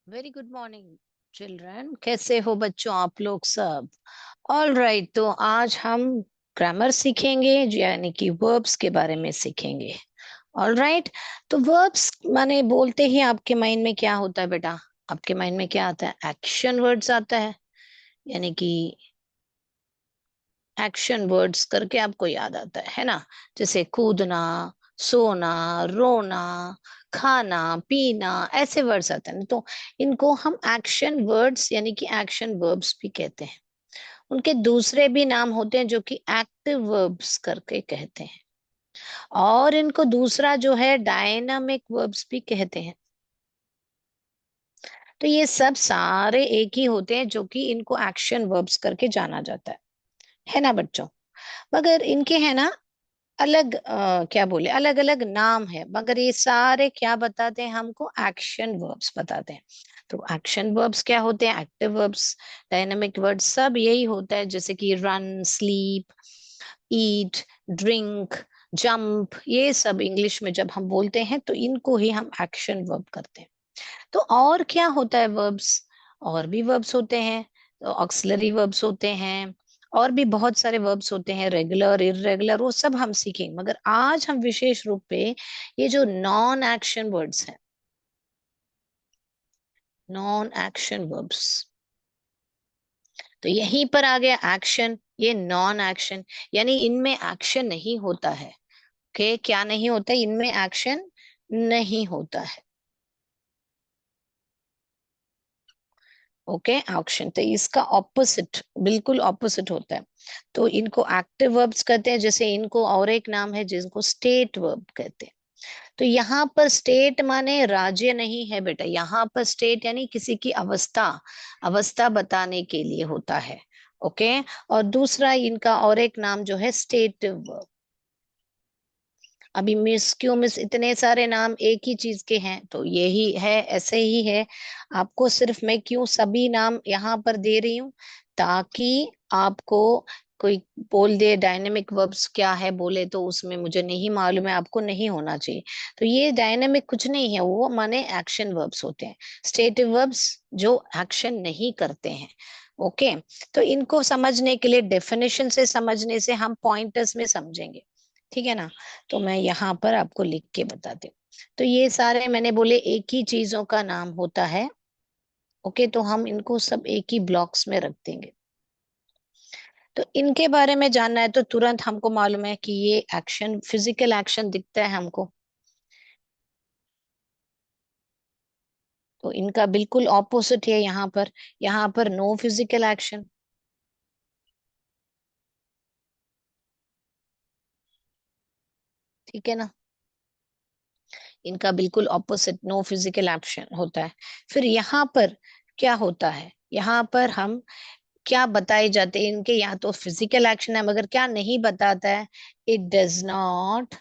Very good morning children. कैसे हो बच्चों आप लोग सब? ऑल राइट, तो आज हम ग्रामर सीखेंगे, यानी कि वर्ब्स के बारे में सीखेंगे। All right. तो वर्ब्स माने बोलते ही आपके माइंड में क्या होता है बेटा? आपके माइंड में क्या आता है? एक्शन वर्ड्स आता है, यानी कि एक्शन वर्ड्स करके आपको याद आता है ना? जैसे कूदना, सोना, रोना, खाना, पीना, ऐसे वर्ड्स आते हैं ना। तो इनको हम एक्शन वर्ड्स यानी कि एक्शन वर्ब्स भी कहते हैं। उनके दूसरे भी नाम होते हैं जो कि एक्टिव वर्ब्स करके कहते हैं, और इनको दूसरा जो है डायनामिक वर्ब्स भी कहते हैं। तो ये सब सारे एक ही होते हैं जो कि इनको एक्शन वर्ब्स करके जाना जाता है ना बच्चों? मगर इनके है ना अलग क्या बोले, अलग अलग नाम है, मगर ये सारे क्या बताते हैं हमको? एक्शन वर्ब्स बताते हैं। तो एक्शन वर्ब्स क्या होते हैं? एक्टिव वर्ब्स, डायनामिक वर्ड्स, सब यही होता है। जैसे कि रन, स्लीप, ईट, ड्रिंक, जंप, ये सब इंग्लिश में जब हम बोलते हैं तो इनको ही हम एक्शन वर्ब करते हैं। तो और क्या होता है वर्ब्स? और भी वर्ब्स होते हैं, तो ऑक्सिलरी वर्ब्स होते हैं, और भी बहुत सारे वर्ब्स होते हैं, रेगुलर, इररेगुलर, वो सब हम सीखेंगे। मगर आज हम विशेष रूप पे ये जो नॉन एक्शन वर्ड्स हैं, नॉन एक्शन वर्ब्स, तो यहीं पर आ गया एक्शन, ये नॉन एक्शन, यानी इनमें एक्शन नहीं होता है। ओके, क्या नहीं होता है? इनमें एक्शन नहीं होता है। ओके, ऑप्शन तो इसका ऑपोजिट, बिल्कुल ऑपोजिट होता है। तो इनको एक्टिव वर्ब्स कहते हैं। जैसे इनको और एक नाम है जिनको स्टेट वर्ब कहते हैं। तो यहाँ पर स्टेट माने राज्य नहीं है बेटा, यहाँ पर स्टेट यानी किसी की अवस्था, अवस्था बताने के लिए होता है। ओके। और दूसरा इनका और एक नाम जो है स्टेटिव वर्ब। अभी मिस क्यों मिस, इतने सारे नाम एक ही चीज के हैं, तो यही है, ऐसे ही है। आपको सिर्फ मैं क्यों सभी नाम यहाँ पर दे रही हूँ, ताकि आपको कोई बोल दे डायनेमिक वर्ब्स क्या है, बोले तो उसमें मुझे नहीं मालूम है, आपको नहीं होना चाहिए। तो ये डायनेमिक कुछ नहीं है, वो माने एक्शन वर्ब्स होते हैं। स्टेटिव वर्ब्स जो एक्शन नहीं करते हैं। ओके। तो इनको समझने के लिए डेफिनेशन से समझने से हम पॉइंटर्स में समझेंगे, ठीक है ना? तो मैं यहाँ पर आपको लिख के बताती हूँ। तो ये सारे मैंने बोले एक ही चीजों का नाम होता है। ओके, तो हम इनको सब एक ही ब्लॉक्स में रख देंगे। तो इनके बारे में जानना है तो तुरंत हमको मालूम है कि ये एक्शन, फिजिकल एक्शन दिखता है हमको। तो इनका बिल्कुल ऑपोजिट है यहाँ पर। यहाँ पर नो फिजिकल एक्शन। ठीक है ना? इनका बिल्कुल ऑपोजिट, नो फिजिकल एक्शन होता है। फिर यहाँ पर क्या होता है? यहाँ पर हम क्या बताए जाते हैं इनके? यहाँ तो फिजिकल एक्शन है, मगर क्या नहीं बताता है? It does not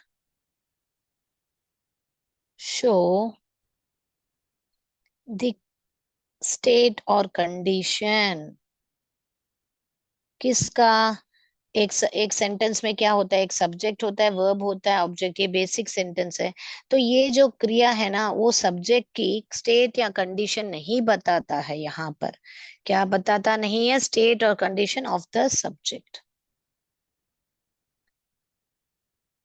show the state और कंडीशन। किसका? एक सेंटेंस में क्या होता है? एक सब्जेक्ट होता है, वर्ब होता है, ऑब्जेक्ट, ये बेसिक सेंटेंस है। तो ये जो क्रिया है ना, वो सब्जेक्ट की स्टेट या कंडीशन नहीं बताता है यहाँ पर। क्या बताता नहीं है? स्टेट और कंडीशन ऑफ द सब्जेक्ट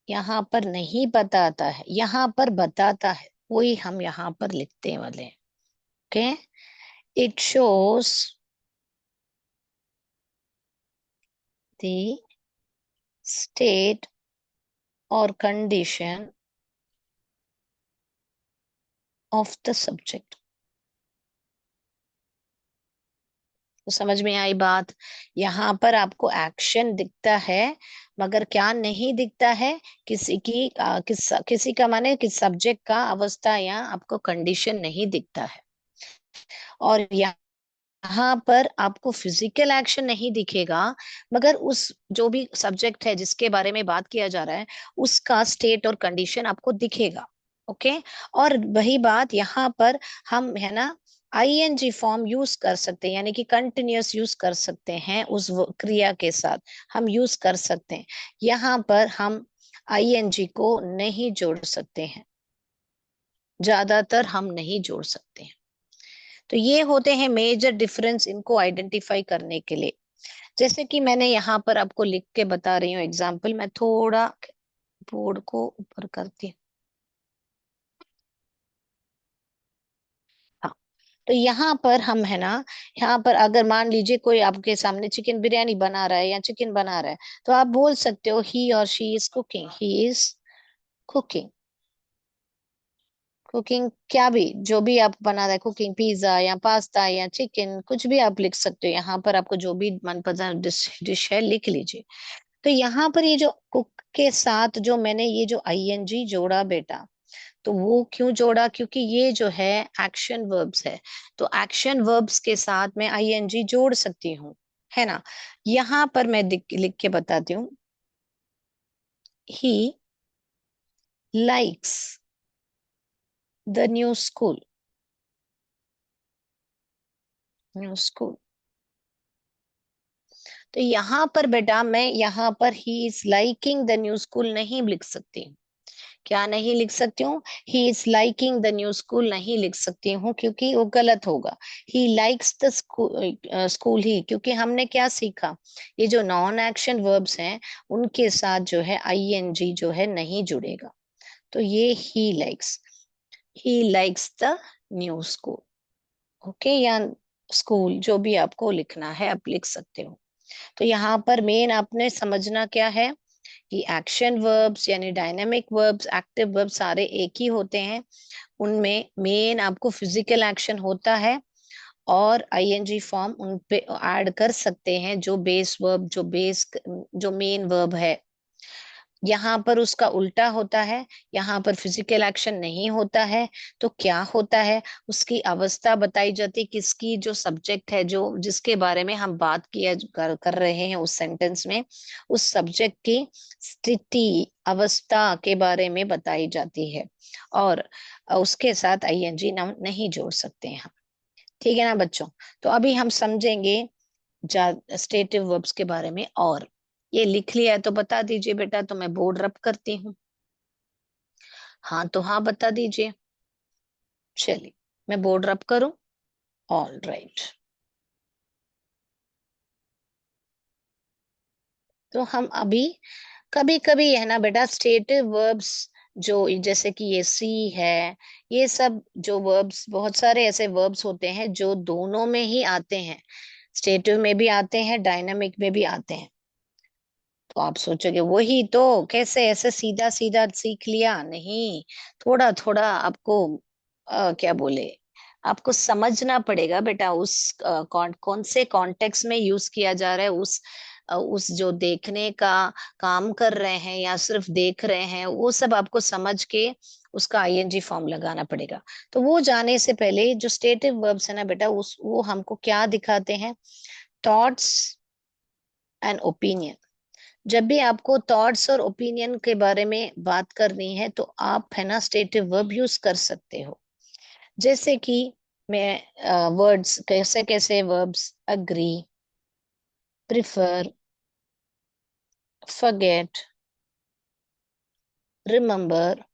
यहाँ पर नहीं बताता है, यहाँ पर बताता है, वही हम यहाँ पर लिखते वाले हैं। Okay. It shows the state और कंडीशन ऑफ द सब्जेक्ट। तो समझ में आई बात? यहाँ पर आपको एक्शन दिखता है, मगर क्या नहीं दिखता है? किसी की किसी का माने किस सब्जेक्ट का अवस्था या आपको कंडीशन नहीं दिखता है। और यहाँ पर आपको फिजिकल एक्शन नहीं दिखेगा, मगर उस जो भी सब्जेक्ट है जिसके बारे में बात किया जा रहा है, उसका स्टेट और कंडीशन आपको दिखेगा। ओके। और वही बात यहाँ पर हम है ना, आईएनजी फॉर्म यूज कर सकते हैं, यानी कि कंटिन्यूअस यूज कर सकते हैं, उस क्रिया के साथ हम यूज कर सकते हैं। यहाँ पर हम आईएनजी को नहीं जोड़ सकते हैं, ज्यादातर हम नहीं जोड़ सकते हैं। तो ये होते हैं मेजर डिफरेंस इनको आइडेंटिफाई करने के लिए। जैसे कि मैंने यहाँ पर आपको लिख के बता रही हूँ एग्जाम्पल, मैं थोड़ा बोर्ड को ऊपर करती हूँ। हाँ, तो यहाँ पर हम है ना, यहाँ पर अगर मान लीजिए कोई आपके सामने चिकन बिरयानी बना रहा है या चिकन बना रहा है, तो आप बोल सकते हो ही और she is cooking, he is cooking. Cooking क्या भी, जो भी आप बना रहे, कुकिंग पिज्जा या पास्ता या चिकन, कुछ भी आप लिख सकते हो। यहाँ पर आपको जो भी मनपसंद डिश डिश है लिख लीजिए। तो यहाँ पर ये जो कुक के साथ जो मैंने ये जो आईएनजी जोड़ा बेटा, तो वो क्यों जोड़ा, क्योंकि ये जो है एक्शन वर्ब्स है। तो एक्शन वर्ब्स के साथ मैं आईएनजी जोड़ सकती हूँ, है ना। यहाँ पर मैं लिख के बताती हूँ, he likes the new school, new school. तो यहाँ पर बेटा मैं यहाँ पर he is liking the new school नहीं लिख सकती। क्या नहीं लिख सकती हूँ? He is liking the new school नहीं लिख सकती हूँ, क्योंकि वो गलत होगा। ही लाइक्स द स्कूल ही, क्योंकि हमने क्या सीखा, ये जो नॉन एक्शन वर्ब्स हैं उनके साथ जो है आईएनजी जो है नहीं जुड़ेगा। तो ये he likes the new school. Okay, या स्कूल जो भी आपको लिखना है आप लिख सकते हो। तो यहाँ पर मेन आपने समझना क्या है कि एक्शन वर्ब्स यानी डायनेमिक वर्ब्स, एक्टिव वर्ब्स सारे एक ही होते हैं। उनमें मेन आपको फिजिकल एक्शन होता है, और आईएनजी फॉर्म उन पे ऐड कर सकते हैं, जो बेस वर्ब, जो मेन वर्ब है। यहाँ पर उसका उल्टा होता है, यहाँ पर फिजिकल एक्शन नहीं होता है। तो क्या होता है, उसकी अवस्था बताई जाती है, किसकी जो सब्जेक्ट है, जो जिसके बारे में हम बात कर रहे हैं उस सेंटेंस में, उस सब्जेक्ट की स्थिति अवस्था के बारे में बताई जाती है। और उसके साथ आईएनजी नाम नहीं जोड़ सकते हैं हम। ठीक है ना बच्चों। तो अभी हम समझेंगे स्टेटिव वर्ब्स के बारे में। और ये लिख लिया है तो बता दीजिए बेटा, तो मैं बोर्ड रब करती हूँ। हाँ तो हाँ बता दीजिए। चलिए, मैं बोर्ड रब करूं। All right. तो हम अभी कभी कभी है ना बेटा स्टेटिव वर्ब्स, जो जैसे कि ये सी है, ये सब जो वर्ब्स, बहुत सारे ऐसे वर्ब्स होते हैं जो दोनों में ही आते हैं, स्टेटिव में भी आते हैं, डायनामिक में भी आते हैं। तो आप सोचोगे वही तो, कैसे ऐसे सीधा सीधा सीख लिया, नहीं, थोड़ा थोड़ा आपको क्या बोले, आपको समझना पड़ेगा बेटा, उस कौन से कॉन्टेक्स्ट में यूज किया जा रहा है, उस जो देखने का काम कर रहे हैं या सिर्फ देख रहे हैं, वो सब आपको समझ के उसका आईएनजी फॉर्म लगाना पड़ेगा। तो वो जाने से पहले जो स्टेटिव वर्ब्स है ना बेटा, उस वो हमको क्या दिखाते हैं, थॉट्स एंड ओपिनियन। जब भी आपको थॉट्स और ओपिनियन के बारे में बात करनी है, तो आप है ना स्टेटिव वर्ब यूज कर सकते हो। जैसे कि मैं वर्ड्स, कैसे कैसे verbs, agree, prefer, forget, remember,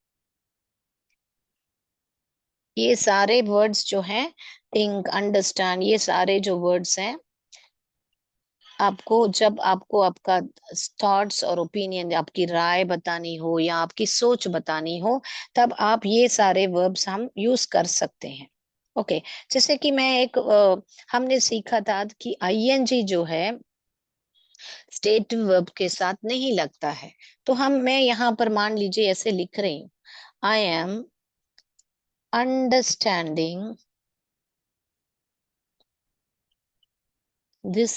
ये सारे वर्ड्स जो हैं, थिंक, अंडरस्टैंड, ये सारे जो वर्ड्स हैं, आपको जब आपको आपका थॉट्स और ओपिनियन, आपकी राय बतानी हो या आपकी सोच बतानी हो, तब आप ये सारे वर्ब्स हम यूज कर सकते हैं। ओके। जैसे कि मैं हमने सीखा था कि आईएनजी जो है स्टेटिव वर्ब के साथ नहीं लगता है। तो मैं यहाँ पर मान लीजिए ऐसे लिख रही हूँ, आई एम अंडरस्टैंडिंग दिस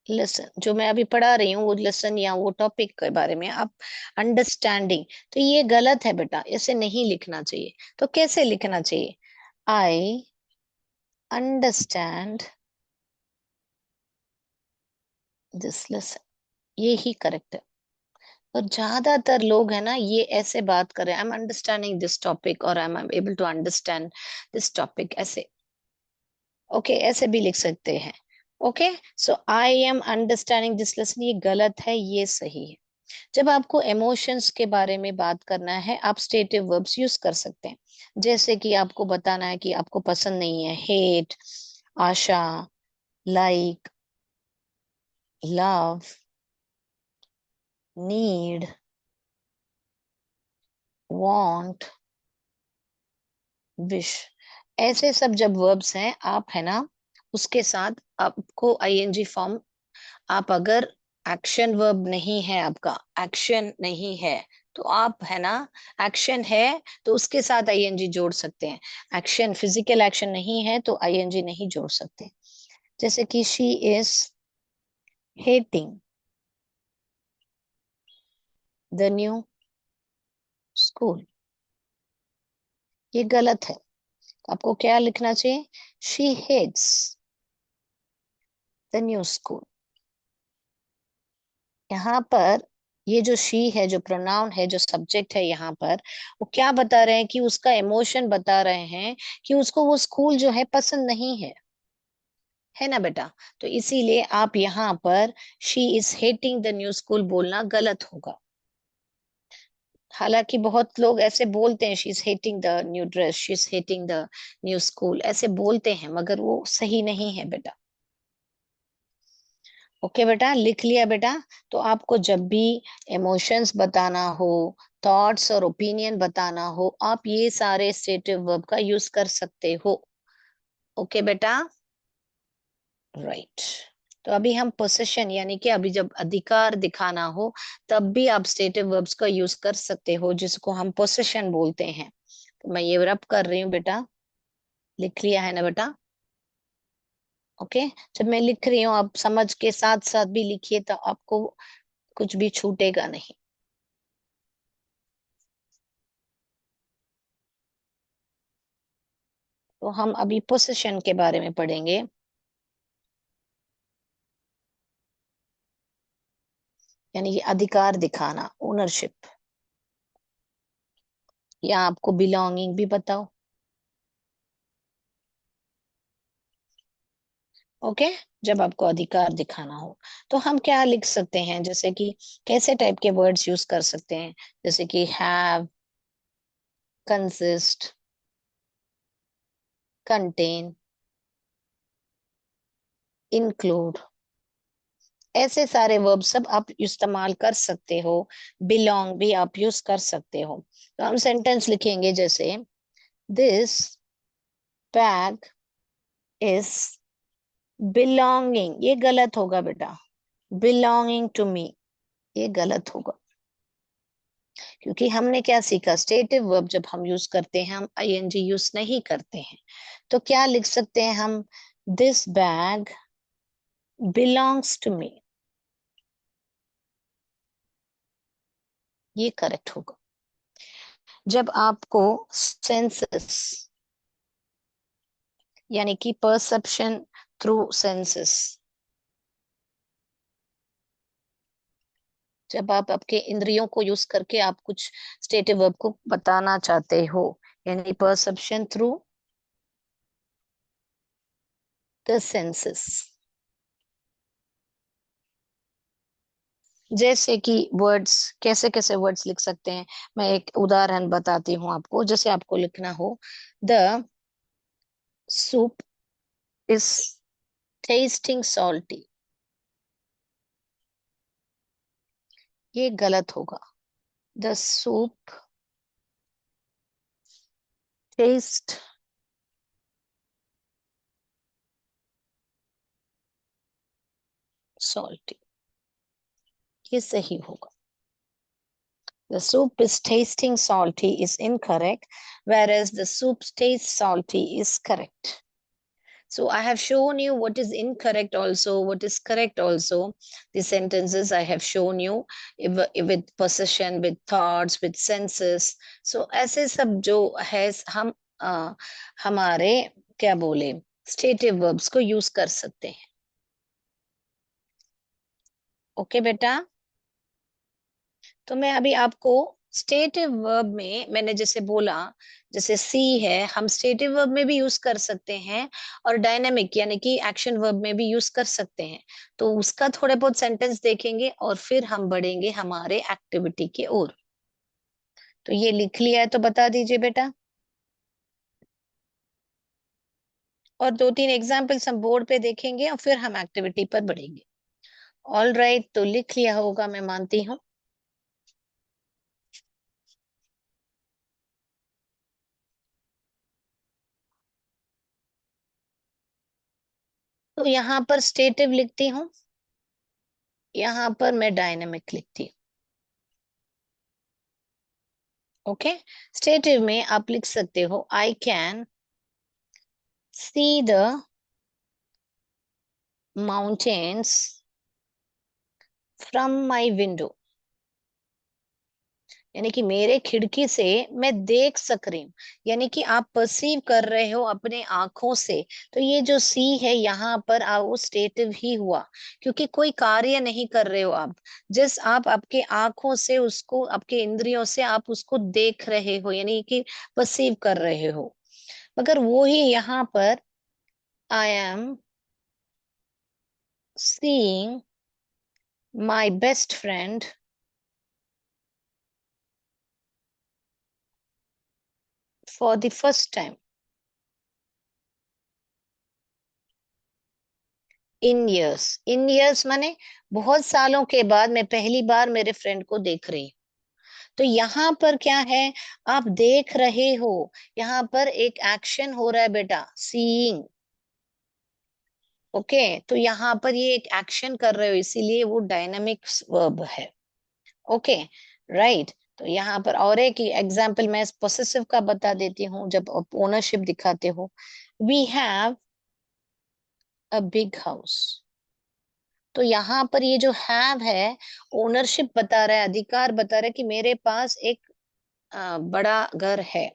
लेसन, जो मैं अभी पढ़ा रही हूँ वो लेसन या वो टॉपिक के बारे में आप अंडरस्टैंडिंग। तो ये गलत है बेटा, ऐसे नहीं लिखना चाहिए। तो कैसे लिखना चाहिए, आई अंडरस्टैंड दिस लेसन, ये ही करेक्ट है। और ज्यादातर लोग है ना ये ऐसे बात कर रहे हैं, I am understanding this topic और I am able to understand this topic, ऐसे। ओके, ऐसे भी लिख सकते हैं। Okay, so I am understanding this lesson, ये गलत है, ये सही है। जब आपको इमोशंस के बारे में बात करना है, आप स्टेटिव वर्ब्स यूज कर सकते हैं। जैसे कि आपको बताना है कि आपको पसंद नहीं है, हेट, आशा, like, love, need, want, wish. ऐसे सब जब वर्ब्स हैं, आप है ना, उसके साथ आपको आईएनजी फॉर्म, आप अगर एक्शन वर्ब नहीं है, आपका एक्शन नहीं है, तो आप है ना, एक्शन है तो उसके साथ आईएनजी जोड़ सकते हैं। एक्शन, फिजिकल एक्शन नहीं है तो आईएनजी नहीं जोड़ सकते। जैसे कि she is hating the new school, ये गलत है। आपको क्या लिखना चाहिए? She hates the new school. यहाँ पर ये जो शी है, जो प्रोनाउन है, जो सब्जेक्ट है यहाँ पर, वो क्या बता रहे हैं कि उसका इमोशन बता रहे हैं कि उसको वो स्कूल जो है पसंद नहीं है ना बेटा। तो इसीलिए आप यहाँ पर she is hating the new school बोलना गलत होगा। हालांकि बहुत लोग ऐसे बोलते हैं, she is hating the new dress, she is hating the new school, ऐसे बोलते हैं, मगर वो सही नहीं है बेटा। ओके बेटा, लिख लिया बेटा। तो आपको जब भी इमोशंस बताना हो, थॉट्स और ओपिनियन बताना हो, आप ये सारे स्टेटिव वर्ब का यूज कर सकते हो। ओके बेटा, राइट। तो अभी हम पोसेशन, यानी कि अभी जब अधिकार दिखाना हो, तब भी आप स्टेटिव वर्ब्स का यूज कर सकते हो, जिसको हम पोसेशन बोलते हैं। तो मैं ये रब कर रही हूँ बेटा, लिख लिया है ना बेटा? ओके। जब मैं लिख रही हूँ, आप समझ के साथ साथ भी लिखिए, तो आपको कुछ भी छूटेगा नहीं। तो हम अभी पोसेशन के बारे में पढ़ेंगे, यानी कि अधिकार दिखाना, ओनरशिप, या आपको बिलोंगिंग भी बताओ। ओके। जब आपको अधिकार दिखाना हो, तो हम क्या लिख सकते हैं? जैसे कि कैसे टाइप के वर्ड्स यूज कर सकते हैं? जैसे कि हैव, कंसिस्ट, कंटेन, इंक्लूड, ऐसे सारे वर्ब सब आप इस्तेमाल कर सकते हो। बिलोंग भी आप यूज कर सकते हो। तो हम सेंटेंस लिखेंगे, जैसे दिस बैग इज बिलोंगिंग, ये गलत होगा बेटा, बिलोंगिंग टू मी, ये गलत होगा। क्योंकि हमने क्या सीखा, स्टेटिव वर्ब जब हम यूज करते हैं, हम आईएनजी यूज नहीं करते हैं। तो क्या लिख सकते हैं हम? This bag belongs to me, ये करेक्ट होगा। जब आपको सेंसस, यानी कि परसेप्शन थ्रू सेंसस, जब आप आपके इंद्रियों को यूज करके आप कुछ स्टेटिव वर्ब को बताना चाहते हो, यानी परसेप्शन थ्रू द सेंसेस। जैसे कि वर्ड्स, कैसे कैसे वर्ड्स लिख सकते हैं, मैं एक उदाहरण बताती हूँ आपको। जैसे आपको लिखना हो, the soup is testing salty, ये गलत होगा। द सूप टेस्ट सॉल्टी, ये सही होगा। The soup is tasting salty is incorrect, whereas the soup tastes salty is correct. So I have shown you what is incorrect also, what is correct also. The sentences I have shown you, with possession, with thoughts, with senses. So ऐसे सब जो है, हम हमारे क्या बोले, stative verbs को use कर सकते हैं। ओके बेटा। तो मैं अभी आपको स्टेटिव वर्ब में मैंने जैसे बोला, जैसे सी है, हम स्टेटिव वर्ब में भी यूज कर सकते हैं और डायनेमिक यानी कि एक्शन वर्ब में भी यूज कर सकते हैं। तो उसका थोड़े बहुत सेंटेंस देखेंगे और फिर हम बढ़ेंगे हमारे एक्टिविटी की ओर। तो ये लिख लिया है तो बता दीजिए बेटा। और दो तीन एग्जाम्पल्स हम बोर्ड पे देखेंगे और फिर हम एक्टिविटी पर बढ़ेंगे। ऑल राइट, तो लिख लिया होगा मैं मानती हूँ। तो यहाँ पर स्टेटिव लिखती हूँ, यहाँ पर मैं डायनेमिक लिखती हूँ। ओके, स्टेटिव में आप लिख सकते हो I can see the mountains from my window, यानी कि मेरे खिड़की से मैं देख सक रही हूँ, यानी कि आप परसीव कर रहे हो अपने आंखों से। तो ये जो सी है यहाँ पर वो स्टेटिव ही हुआ, क्योंकि कोई कार्य नहीं कर रहे हो आप, जस्ट आप आपके आंखों से उसको, आपके इंद्रियों से आप उसको देख रहे हो, यानी कि परसीव कर रहे हो। मगर वो ही यहाँ पर I am seeing my best friend for the first time in years. In years माने बहुत सालों के बाद मैं पहली बार मेरे फ्रेंड को देख रही हूँ। तो यहाँ पर क्या है, आप देख रहे हो, यहाँ पर एक एक्शन हो रहा है बेटा, सीइंग। ओके, तो यहाँ पर ये एक एक्शन कर रहे हो, इसीलिए वो डायनामिक वर्ब है। Okay, right. तो यहाँ पर और एक एग्जाम्पल मैं पोसेसिव का बता देती हूँ, जब ओनरशिप दिखाते हो। We have a big house. तो यहाँ पर ये जो हैव है, ओनरशिप बता रहा है, अधिकार बता रहा है कि मेरे पास एक बड़ा घर है।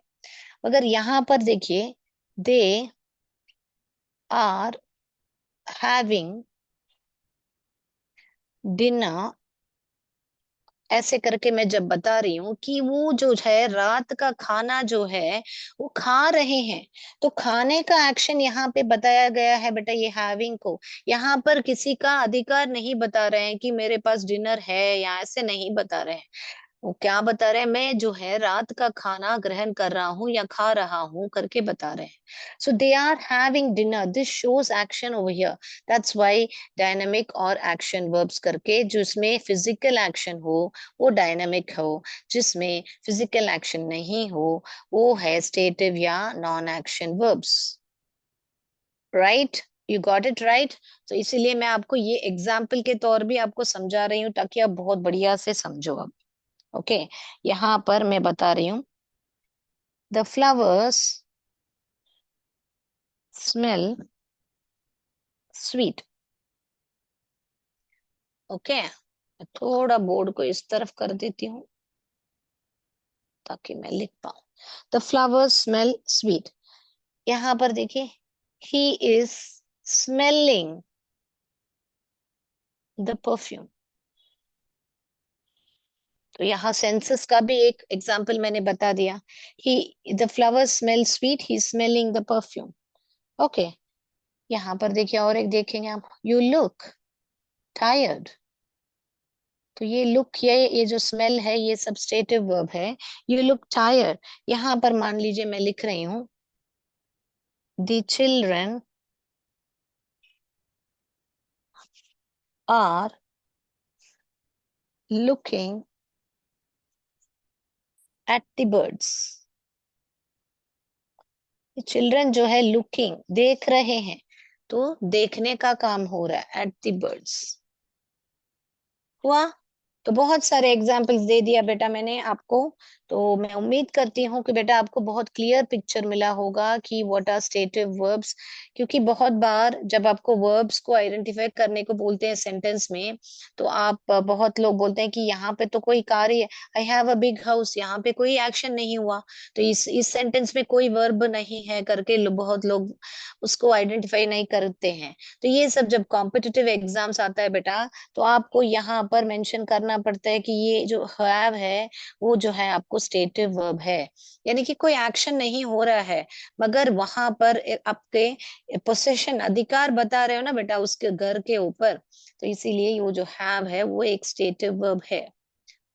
मगर यहाँ पर देखिए, दे आर हैविंग डिनर, ऐसे करके मैं जब बता रही हूँ कि वो जो है रात का खाना जो है वो खा रहे हैं, तो खाने का एक्शन यहाँ पे बताया गया है बेटा, ये हैविंग को। यहाँ पर किसी का अधिकार नहीं बता रहे हैं कि मेरे पास डिनर है, या ऐसे नहीं बता रहे हैं। वो क्या बता रहे हैं, मैं जो है रात का खाना ग्रहण कर रहा हूँ या खा रहा हूँ करके बता रहे हैं। So they are having dinner, this shows action over here. That's why dynamic और एक्शन वर्ब्स करके, जिसमें फिजिकल एक्शन हो वो डायनामिक हो, जिसमें फिजिकल एक्शन नहीं हो वो है स्टेटिव या non action verbs. Right, you got it right. तो इसीलिए मैं आपको ये एग्जाम्पल के तौर भी आपको समझा रही हूँ, ताकि आप बहुत बढ़िया से समझो अब। ओके, यहाँ पर मैं बता रही हूँ, the flowers smell sweet. Okay, थोड़ा बोर्ड को इस तरफ कर देती हूँ ताकि मैं लिख पाऊं। The flowers smell sweet. यहाँ पर देखिए, he is smelling the perfume. तो यहाँ सेंसेस का भी एक एग्जाम्पल मैंने बता दिया। He, the flowers smell sweet, he smelling the perfume. Okay, यहाँ पर देखिए और एक देखेंगे हम, यू लुक टायर्ड। तो ये लुक, ये जो स्मेल है, ये सबस्टेटिव वर्ब है। You look tired. यहाँ पर मान लीजिए मैं लिख रही हूँ, the children are looking at the birds. Children जो है लुकिंग, देख रहे हैं, तो देखने का काम हो रहा है, एट द बर्ड्स हुआ। तो बहुत सारे एग्जाम्पल्स दे दिया बेटा मैंने आपको। तो मैं उम्मीद करती हूँ कि बेटा आपको बहुत क्लियर पिक्चर मिला होगा कि व्हाट आर स्टेटिव वर्ब्स। क्योंकि बहुत बार जब आपको वर्ब्स को आइडेंटिफाई करने को बोलते हैं सेंटेंस में, तो आप बहुत लोग बोलते हैं कि यहाँ पे तो कोई कार्य, I have a big house, यहाँ पे कोई एक्शन नहीं हुआ, तो इस सेंटेंस में कोई वर्ब नहीं है करके बहुत लोग उसको आइडेंटिफाई नहीं करते हैं। तो ये सब जब कॉम्पिटिटिव एग्जाम्स आता है बेटा, तो आपको यहाँ पर मेंशन करना करना पड़ता है कि ये जो हैव है वो जो है आपको स्टेटिव वर्ब है, यानी कि कोई एक्शन नहीं हो रहा है, मगर वहां पर आपके पोसेशन अधिकार बता रहे हो ना बेटा उसके घर के ऊपर, तो इसीलिए वो जो हैव है वो एक स्टेटिव वर्ब है।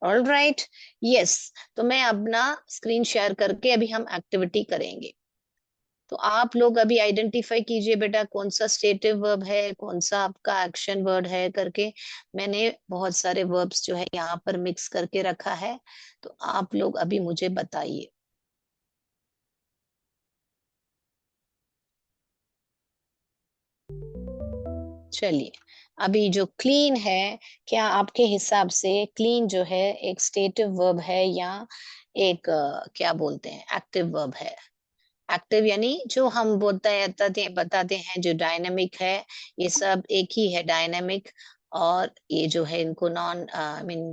All right, yes. तो मैं अपना स्क्रीन शेयर करके अभी हम एक्टिविटी करेंगे। तो आप लोग अभी आइडेंटिफाई कीजिए बेटा कौन सा स्टेटिव वर्ब है, कौन सा आपका एक्शन वर्ड है करके। मैंने बहुत सारे वर्ब्स जो है यहाँ पर मिक्स करके रखा है, तो आप लोग अभी मुझे बताइए। चलिए, अभी जो क्लीन है, क्या आपके हिसाब से क्लीन जो है एक स्टेटिव वर्ब है या एक क्या बोलते हैं एक्टिव वर्ब है? एक्टिव यानी जो हम बताते हैं जो डायनामिक है, ये सब एक ही है डायनामिक। और ये जो है इनको non I mean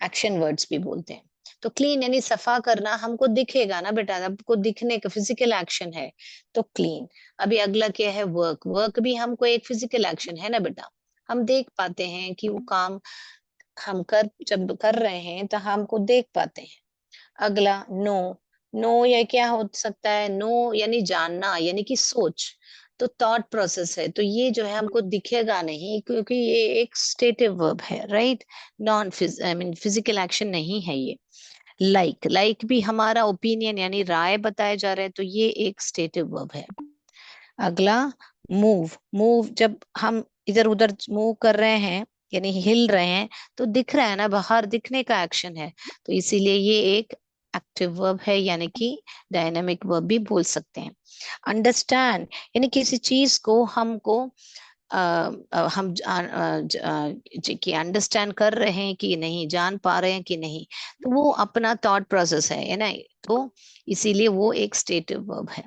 action words भी बोलते हैं। तो क्लीन यानी सफा करना, हमको दिखेगा ना बेटा, आपको दिखने का फिजिकल एक्शन है, तो क्लीन। अभी अगला क्या है? वर्क। वर्क भी हमको एक फिजिकल एक्शन है ना बेटा, हम देख पाते हैं कि वो काम हम कर जब कर रहे हैं तो हमको देख पाते हैं। अगला नो। नो या क्या हो सकता है? नो यानी जानना, यानी कि सोच। तो थॉट प्रोसेस है, तो ये जो है हमको दिखेगा नहीं क्योंकि ये एक स्टेटिव वर्ब है, राइट? नॉन फिज आई मीन फिजिकल एक्शन नहीं है ये। लाइक। लाइक भी हमारा ओपिनियन यानी राय बताया जा रहा है, तो ये एक स्टेटिव वर्ब है। अगला मूव। मूव जब हम इधर उधर मूव कर रहे हैं यानी हिल रहे हैं, तो दिख रहा है ना, बाहर दिखने का एक्शन है, तो इसीलिए ये एक एक्टिव वर्ब है, यानी कि डायनामिक वर्ब भी बोल सकते हैं। अंडरस्टैंड यानी किसी चीज को हमको हम कि अंडरस्टैंड कर रहे हैं कि नहीं, जान पा रहे हैं कि नहीं, तो वो अपना थॉट प्रोसेस है ना, तो इसीलिए वो एक स्टेटिव वर्ब है।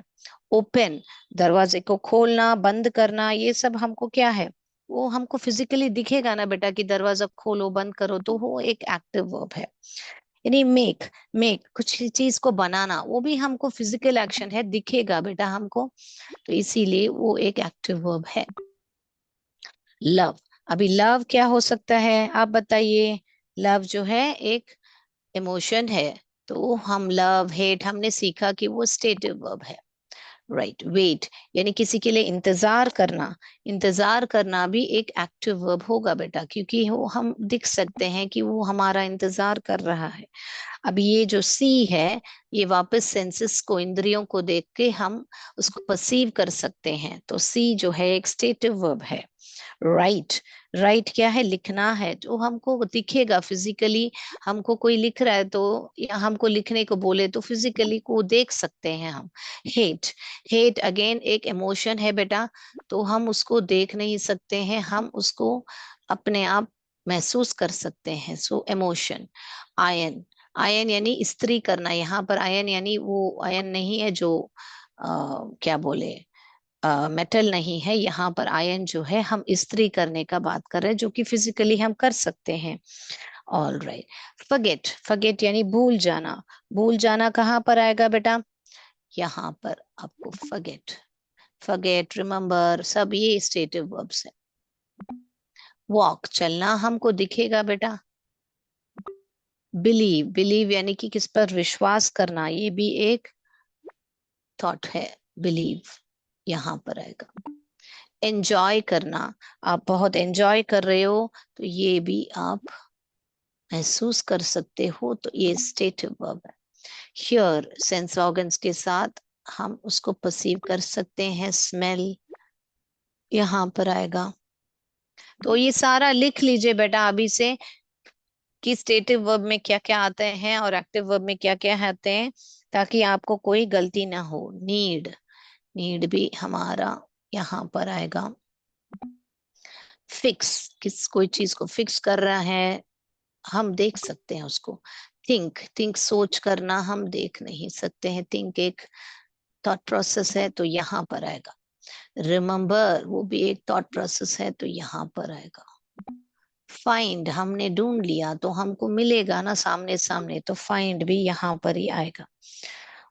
ओपन, दरवाजे को खोलना बंद करना, ये सब हमको क्या है? वो हमको फिजिकली दिखेगा ना बेटा कि दरवाजा खोलो बंद करो, तो वो एक एक्टिव वर्ब है। यानी मेक। मेक कुछ चीज को बनाना, वो भी हमको फिजिकल एक्शन है, दिखेगा बेटा हमको, तो इसीलिए वो एक एक्टिव वर्ब है। लव। अभी लव क्या हो सकता है आप बताइए? लव जो है एक इमोशन है, तो हम लव हेट हमने सीखा कि वो स्टेटिव वर्ब है, राइट? वेट यानी किसी के लिए इंतजार करना। इंतजार करना भी एक एक्टिव वर्ब होगा बेटा, क्योंकि वो हम दिख सकते हैं कि वो हमारा इंतजार कर रहा है। अब ये जो सी है, ये वापस सेंसेस को, इंद्रियों को देख के हम उसको परसीव कर सकते हैं, तो सी जो है एक स्टेटिव वर्ब है। राइट। राइट क्या है? लिखना है, जो हमको दिखेगा फिजिकली, हमको कोई लिख रहा है तो, या हमको लिखने को बोले तो फिजिकली को देख सकते हैं हम। हेट। हेट अगेन एक इमोशन है बेटा, तो हम उसको देख नहीं सकते हैं, हम उसको अपने आप महसूस कर सकते हैं, सो इमोशन। आयन। आयन यानी इस्त्री करना, यहाँ पर आयन यानी वो आयन नहीं है जो क्या बोले, मेटल नहीं है, यहाँ पर आयन जो है हम इस्त्री करने का बात कर रहे हैं, जो कि फिजिकली हम कर सकते हैं। All right. फगेट। फगेट यानी भूल जाना। भूल जाना कहाँ पर आएगा बेटा? यहाँ पर आपको फगेट, फगेट, रिमेम्बर, सब ये स्टेटिव वर्ब्स है। वॉक चलना हमको दिखेगा बेटा। बिलीव। बिलीव यानी कि किस पर विश्वास करना, ये भी एक थॉट है, बिलीव यहाँ पर आएगा। एंजॉय करना, आप बहुत एंजॉय कर रहे हो, तो ये भी आप महसूस कर सकते हो, तो ये स्टेटिव वर्ब है। हियर सेंस ऑर्गन्स के साथ हम उसको परसीव कर सकते हैं, स्मेल यहाँ पर आएगा। तो ये सारा लिख लीजिए बेटा अभी से कि स्टेटिव वर्ब में क्या क्या आते हैं और एक्टिव वर्ब में क्या क्या आते हैं, ताकि आपको कोई गलती ना हो। नीड। नीड भी हमारा यहाँ पर आएगा। फिक्स, किस कोई चीज को फिक्स कर रहा है, हम देख सकते हैं उसको। थिंक। थिंक सोच करना, हम देख नहीं सकते हैं, थिंक एक थॉट प्रोसेस है, तो यहाँ पर आएगा। रिमेम्बर वो भी एक थॉट प्रोसेस है, तो यहाँ पर आएगा। फाइंड हमने ढूंढ लिया तो हमको मिलेगा ना सामने सामने, तो फाइंड भी यहाँ पर ही आएगा।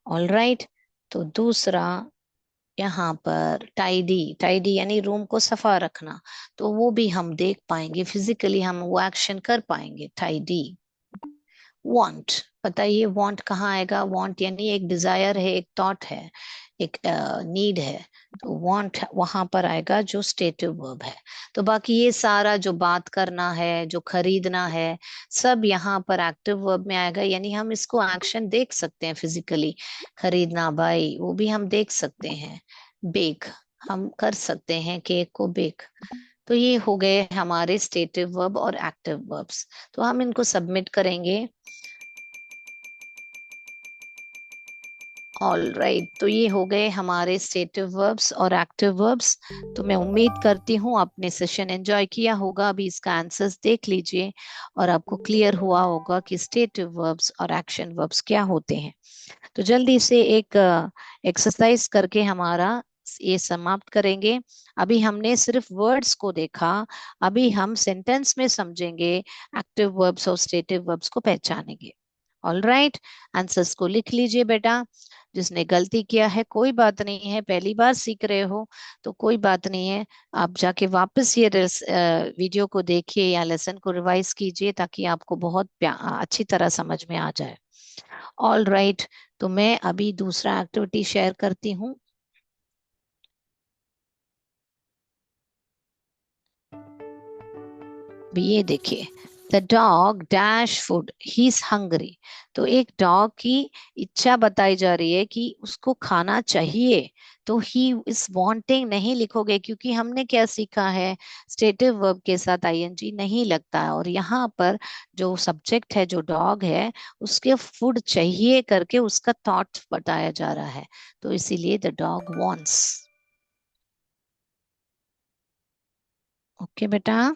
All right. तो दूसरा यहाँ पर टाइडी, टाइडी यानी रूम को सफा रखना, तो वो भी हम देख पाएंगे फिजिकली, हम वो एक्शन कर पाएंगे, टाइडी। वांट, बताइए वांट कहाँ आएगा? वांट यानी एक डिजायर है, एक थॉट है, एक नीड है, तो वांट वहां पर आएगा जो स्टेटिव वर्ब है। तो बाकी ये सारा जो बात करना है, जो खरीदना है, सब यहाँ पर एक्टिव वर्ब में आएगा, यानी हम इसको एक्शन देख सकते हैं फिजिकली। खरीदना, बाई, वो भी हम देख सकते हैं। बेक, हम कर सकते हैं केक को बेक। तो ये हो गए हमारे स्टेटिव वर्ब और एक्टिव वर्ब्स। तो हम इनको सबमिट करेंगे। ऑल राइट, तो ये हो गए हमारे स्टेटिव वर्ब्स और एक्टिव वर्ब्स। तो मैं उम्मीद करती हूँ आपने सेशन एंजॉय किया होगा। अभी इसका आंसर्स देख लीजिए और आपको क्लियर हुआ होगा कि स्टेटिव वर्ब्स और एक्शन वर्ब्स क्या होते हैं। तो जल्दी से एक एक्सरसाइज करके हमारा ये समाप्त करेंगे। अभी हमने सिर्फ वर्ड्स को देखा, अभी हम सेंटेंस में समझेंगे, एक्टिव वर्ब्स और स्टेटिव वर्ब्स को पहचानेंगे। ऑल राइट, आंसर्स को लिख लीजिए बेटा। जिसने गलती किया है कोई बात नहीं है, पहली बार सीख रहे हो तो कोई बात नहीं है। आप जाके वापस ये वीडियो को देखिए या लेसन को रिवाइज कीजिए ताकि आपको बहुत अच्छी तरह समझ में आ जाए। ऑल राइट, तो मैं अभी दूसरा एक्टिविटी शेयर करती हूँ। भी ये देखिए, the dog dash food, he is hungry. तो एक डॉग की इच्छा बताई जा रही है कि उसको खाना चाहिए, तो ही इज वांटिंग नहीं लिखोगे, क्योंकि हमने क्या सीखा है, स्टेटिव वर्ब के साथ आईएनजी नहीं लगता है, और यहाँ पर जो सब्जेक्ट है, जो डॉग है, उसके फूड चाहिए करके उसका थॉट बताया जा रहा है। तो इसीलिए द डॉग वांट्स। ओके बेटा,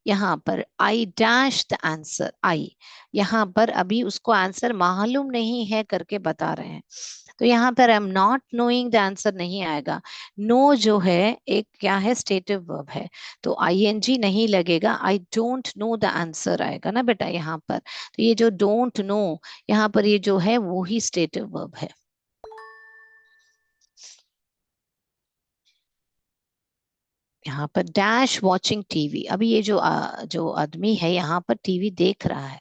यहाँ पर आई डैश द आंसर, आई, यहाँ पर अभी उसको आंसर मालूम नहीं है करके बता रहे हैं, तो यहाँ पर आई am not knowing the answer नहीं आएगा। नो जो है एक क्या है, स्टेटिव वर्ब है, तो आईएनजी नहीं लगेगा, I don't know the answer आएगा ना बेटा यहाँ पर। तो ये जो डोंट नो, यहाँ पर ये जो है वो ही स्टेटिव वर्ब है। यहाँ पर डैश वॉचिंग टीवी, अभी ये जो जो आदमी है यहाँ पर टीवी देख रहा है,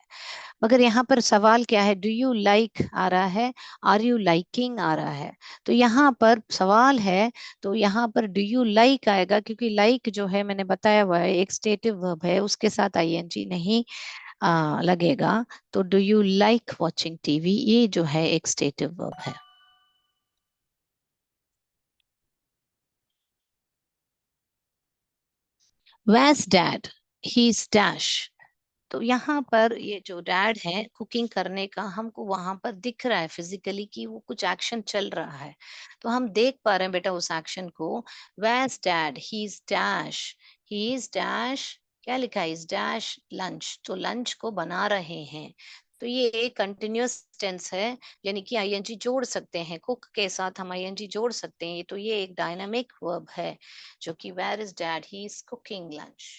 मगर यहाँ पर सवाल क्या है, डू यू लाइक आ रहा है, आर यू लाइकिंग आ रहा है। तो यहाँ पर सवाल है, तो यहाँ पर डू यू लाइक आएगा, क्योंकि लाइक जो है मैंने बताया हुआ है एक स्टेटिव वर्ब है, उसके साथ आईएनजी नहीं लगेगा। तो do you like watching TV, ये जो है एक स्टेटिव वर्ब है। Where's dad, he is dash. तो यहाँ पर ये जो डैड है कुकिंग करने का, हमको वहां पर दिख रहा है फिजिकली कि वो कुछ एक्शन चल रहा है, तो हम देख पा रहे हैं बेटा उस एक्शन को। Where's dad, he is dash, he is dash, क्या लिखा है, इज डैश लंच, तो लंच को बना रहे हैं। तो ये एक कंटिन्यूअस टेंस है, यानी कि आईएनजी जोड़ सकते हैं, कुक के साथ हम आईएनजी जोड़ सकते हैं, तो ये एक डायनामिक वर्ब है, जो कि where is dad, he is cooking lunch.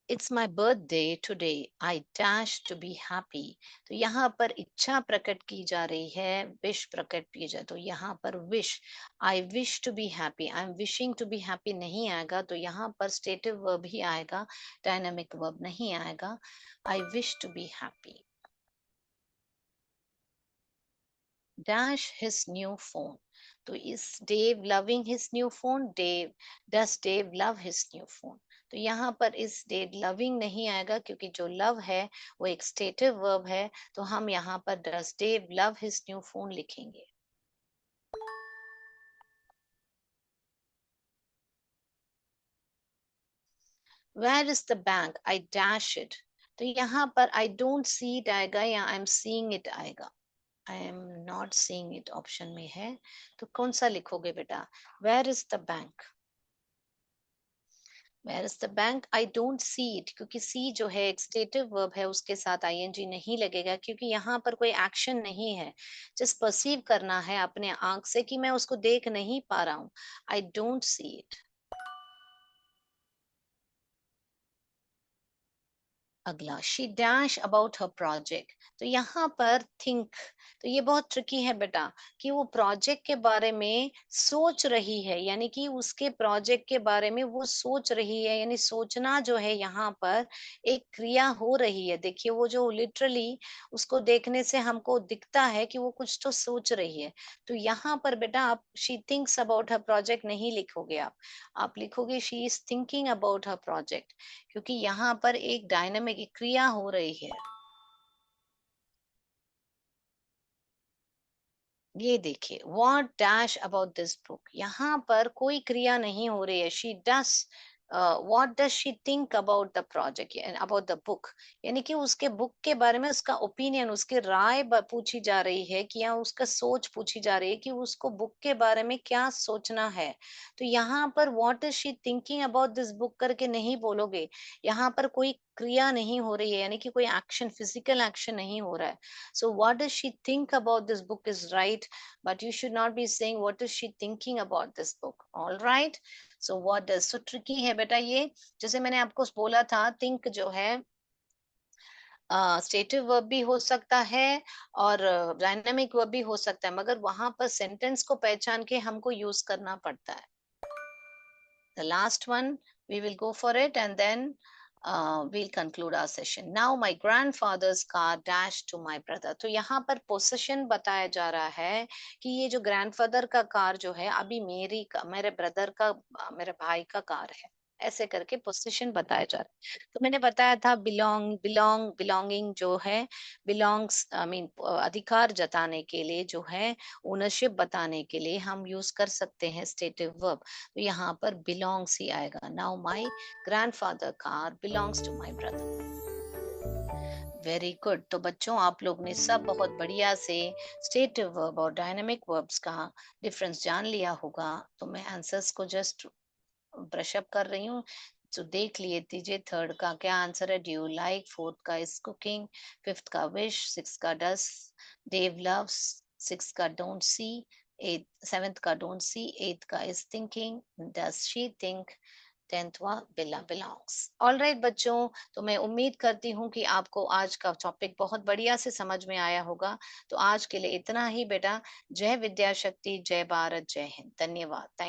It's my birthday today, I dash to be happy. तो यहाँ पर इच्छा प्रकट की जा रही है, विश प्रकट की जाए, तो यहाँ पर wish, I wish to be happy, I am wishing to be happy नहीं आएगा, तो यहाँ पर स्टेटिव वर्ब ही आएगा, डायनामिक वर्ब नहीं आएगा। I wish to be happy. Dash his new phone, तो इस Dave loving his new phone, Dave, does Dave love his new phone. तो यहाँ पर इस डेव लविंग नहीं आएगा, क्योंकि जो लव है वो एक स्टेटिव वर्ब है, तो हम यहाँ पर does Dave love his new phone लिखेंगे। Where is the bank, I dash it. तो यहाँ पर आई डोंट सी इट आएगा या आई एम सीइंग इट आएगा। I am not seeing it option में है, तो कौन सा लिखोगे बेटा? Where is the bank, where is the bank, I don't see it, क्योंकि सी जो है एक स्टेटिव वर्ब है, उसके साथ आईएनजी नहीं लगेगा, क्योंकि यहाँ पर कोई एक्शन नहीं है, जस्ट परसीव करना है अपने आंख से कि मैं उसको देख नहीं पा रहा हूँ। I don't see it. अगला, she dash about her project, तो यहाँ पर थिंक, तो ये बहुत ट्रिकी है बेटा, कि वो प्रोजेक्ट के बारे में सोच रही है, यानी कि उसके प्रोजेक्ट के बारे में वो सोच रही है, यानी सोचना जो है यहाँ पर एक क्रिया हो रही है। देखिए वो जो लिटरली उसको देखने से हमको दिखता है कि वो कुछ तो सोच रही है। तो यहाँ पर बेटा आप she thinks about her project नहीं लिखोगे, आप लिखोगे she is thinking about her project, क्योंकि यहाँ पर एक डायनामिक क्रिया हो रही है। ये देखिए, what dash about this book, यहाँ पर कोई क्रिया नहीं हो रही है। She does, what does she think about the project, about the book, यानी कि उसके बुक के बारे में उसका ओपिनियन, उसकी राय पूछी जा रही है, कि या उसका सोच पूछी जा रही है कि उसको बुक के बारे में क्या सोचना है। तो यहाँ पर what is she thinking about this book करके नहीं बोलोगे, यहाँ पर कोई क्रिया नहीं हो रही है, यानी कि कोई एक्शन, फिजिकल एक्शन नहीं हो रहा है। So what does she think about this book is right, but you should not be saying what is she thinking about this book. All right. So what does, so tricky है बेटा ये। जैसे मैंने आपको बोला था, think जो है स्टेटिव वर्ब भी हो सकता है और डायनामिक वर्ब भी हो सकता है, मगर वहां पर सेंटेंस को पहचान के हमको यूज करना पड़ता है। The last one, we will go for it, and then we'll conclude our session. Now my grandfather's car dashed to my brother. तो यहाँ पर पोसेशन बताया जा रहा है कि ये जो ग्रैंडफादर का कार जो है, अभी मेरे ब्रदर का, मेरे भाई का कार है, ऐसे करके पोजीशन बताया जा रहा है। तो मैंने बताया था बिलोंगिंग जो है, बिलोंग्स आई मीन अधिकार जताने के लिए जो है, ओनरशिप बताने के लिए हम यूज कर सकते हैं स्टेटिव वर्ब। तो यहाँ पर बिलोंग्स ही आएगा। Now my grandfather car belongs to my brother. Very good. तो बच्चों आप लोग ने सब बहुत बढ़िया से स्टेटिव वर्ब और डायनामिक वर्ब्स का डिफरेंस जान लिया होगा। तो मैं आंसर्स को जस्ट ब्रश अप कर रही हूँ। तो देख लिए दीजिए, थर्ड का क्या आंसर है, डू यू लाइक, फोर्थ का इज कुकिंग, फिफ्थ का विश, सिक्स का डस डेव लव्स, सिक्स का डोंट सी, एट सेवेंथ का डोंट सी, एट का is thinking, does she think, टेंथवा बिलोंग्स। ऑल राइट बच्चों, तो मैं उम्मीद करती हूँ कि आपको आज का टॉपिक बहुत बढ़िया से समझ में आया होगा। तो आज के लिए इतना ही बेटा। जय विद्या शक्ति, जय भारत, जय हिंद, धन्यवाद।